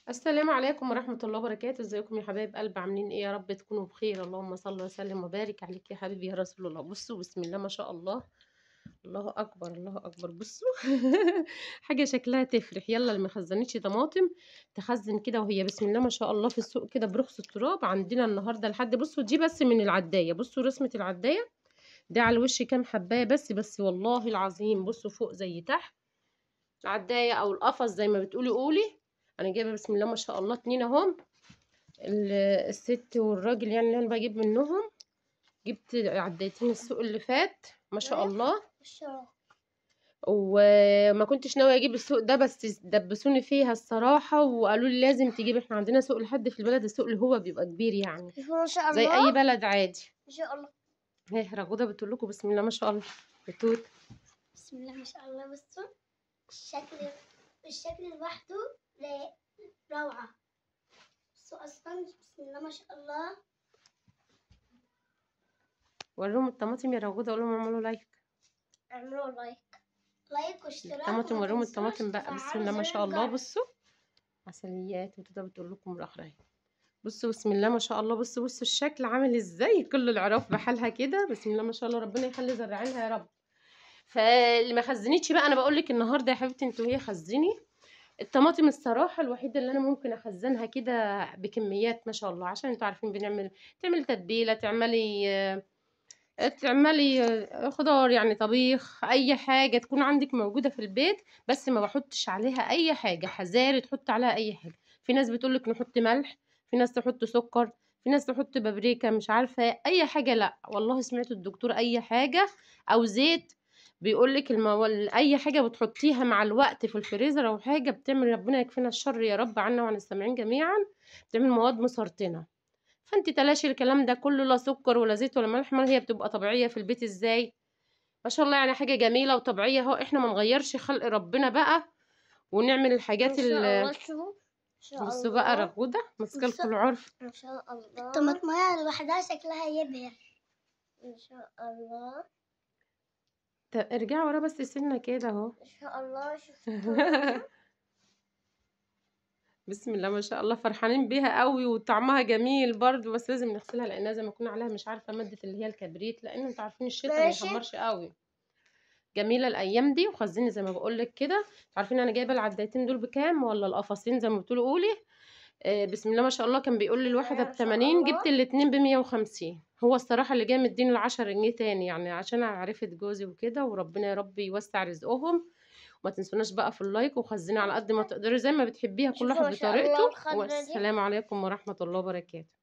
السلام عليكم ورحمة الله وبركاته، ازيكم يا حبايب قلب؟ عاملين ايه؟ يا رب تكونوا بخير. اللهم صل وسلم وبارك عليك يا حبيبي يا رسول الله. بصوا بسم الله ما شاء الله، الله اكبر الله اكبر. بصوا حاجة شكلها تفرح. يلا اللي مخزنتش طماطم تخزن كده، وهي بسم الله ما شاء الله في السوق كده برخص التراب. عندنا النهارده لحد، بصوا دي بس من العداية، بصوا رسمة العداية دي على الوش كام حباية بس والله العظيم. بصوا فوق زي تحت، العداية او القفص زي ما بتقولي قولي. انا جايبه بسم الله ما شاء الله اتنين اهم، الست والراجل يعني اللي انا بجيب منهم. جبت عدايتين السوق اللي فات ما شاء الله، وما كنتش ناويه اجيب السوق ده بس دبسوني فيها الصراحه، وقالوا لي لازم تجيب. احنا عندنا سوق لحد في البلد، السوق اللي هو بيبقى كبير يعني ما شاء زي الله. اي بلد عادي. ما شاء الله. اهي رغوده بتقول لكم بسم الله ما شاء الله. بتوت بسم الله ما شاء الله. بصوا الشكل لوحده روعة. بصوا أصلا بسم الله ما شاء الله. وريهم الطماطم يا رغوده، قول لهم اعملوا لايك. اعملوا لايك واشتراك الطماطم، وما وريهم تنسوش الطماطم بقى بسم تفعلوا الله ما زر شاء الله. الجرس. بصوا عسليات، وتوته بتقول لكم الاخرى. بصوا بسم الله ما شاء الله، بصوا الشكل عامل ازاي، كل العراف بحالها كده بسم الله ما شاء الله. ربنا يخلي زرعينها يا رب. فاللي ما خزنتش بقى انا بقول لك النهارده يا حبيبتي انتوا هي خزني الطماطم. الصراحه الوحيده اللي انا ممكن اخزنها كده بكميات ما شاء الله، عشان انتوا عارفين تعملي تتبيله، تعملي خضار يعني طبيخ، اي حاجه تكون عندك موجوده في البيت. بس ما بحطش عليها اي حاجه حذاري تحط عليها اي حاجه. في ناس بتقولك نحط ملح، في ناس تحط سكر، في ناس تحط بابريكا، مش عارفه اي حاجه. لا والله سمعت الدكتور اي حاجه او زيت بيقولك اي حاجه بتحطيها مع الوقت في الفريزر او حاجه بتعمل، ربنا يكفينا الشر يا رب عنا وعن السامعين جميعا، بتعمل مواد مسرطنه. فانت تلاشي الكلام ده كله، لا سكر ولا زيت ولا ملح. ما هي بتبقى طبيعيه في البيت ازاي ما شاء الله، يعني حاجه جميله وطبيعيه اهو. احنا ما نغيرش خلق ربنا بقى ونعمل ما الحاجات شاء الله. شوفوا ما شاء بصوا بقى الله. رغوده ماسكه لكم العرف. ما شاء الله. الطماطمية لوحدها شكلها يبهر. ما شاء الله. ارجعوا ورا بس سنه كده اهو. ما شاء الله. شفتوا؟ بسم الله ما شاء الله، فرحانين بيها قوي وطعمها جميل برضو، بس لازم نغسلها لانها زي ما يكون عليها مش عارفه ماده اللي هي الكبريت، لان انتوا عارفين الشتاء ما ماشي. يحمرش قوي. جميله الايام دي، وخزني زي ما بقول لك كده. عارفين انا جايبه العدايتين دول بكام ولا القفصين زي ما بتقولوا قولي؟ بسم الله ما شاء الله. كان بيقول لي الواحده ما شاء ب80، الله. جبت الاتنين ب150. هو الصراحه اللي جاي مديني ال10 جنيه تاني يعني عشان عرفت جوزي وكده، وربنا يا رب يوسع رزقهم. وما تنسوناش بقى في اللايك، وخزني على قد ما تقدري زي ما بتحبيها، كل شوفوا واحد ما شاء الله بطريقته. الخضرة دي. والسلام عليكم ورحمه الله وبركاته.